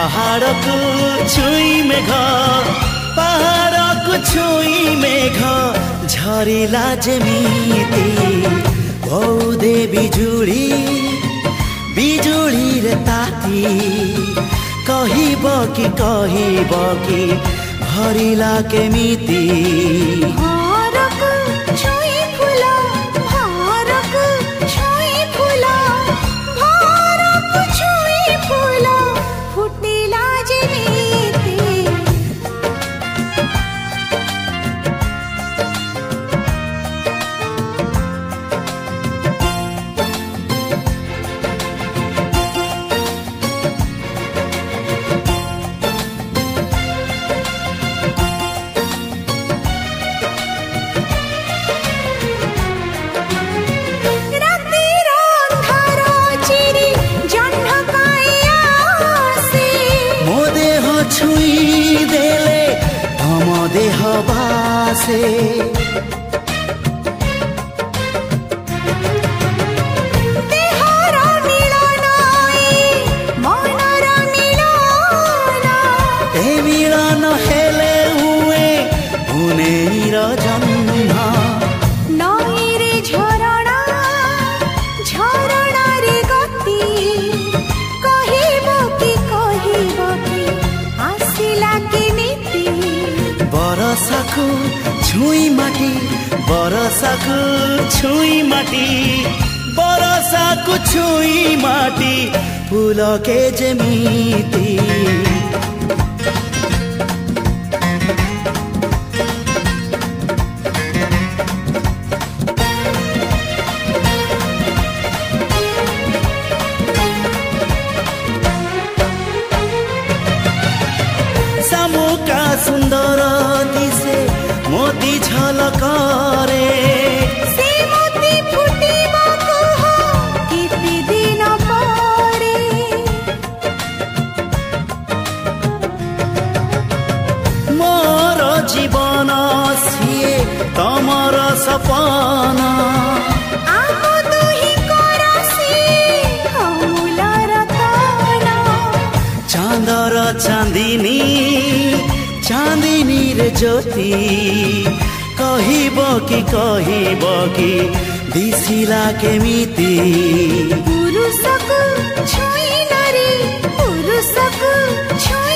ପାହାଡ଼କୁ ଛୁଇଁ ମେଘ ପାହାଡ଼କୁ ଛୁଇଁ ମେଘ ଝରିଲା ଯେମିତି ବଉଦେ ବିଜୁଳି ବିଜୁଳିରେ ତାତି କହିବ କି ଭରିଲା କେମିତି छुई देले तम देह बासे देहर मिलन मनर मिलन ए मिलन हेले हुए पुनेर जन्म नईरे झरणा झरणा रे गति बरसाको छुई माटी बरसाको छुई माटी बरसाको छुई माटी फूल के जेमिति सामुका सुंदर दिसे मोती झलकरे से मोती फुटिबा कह केते दिन परे मोर जीवन सिए तमर सपना आम दुही करसी अमूल रतन चांदर चांदिनी चांदिनी रे ज्योति कहब कि दिसिला केमिति पुरुषको छुई नारी पुरुषको छुई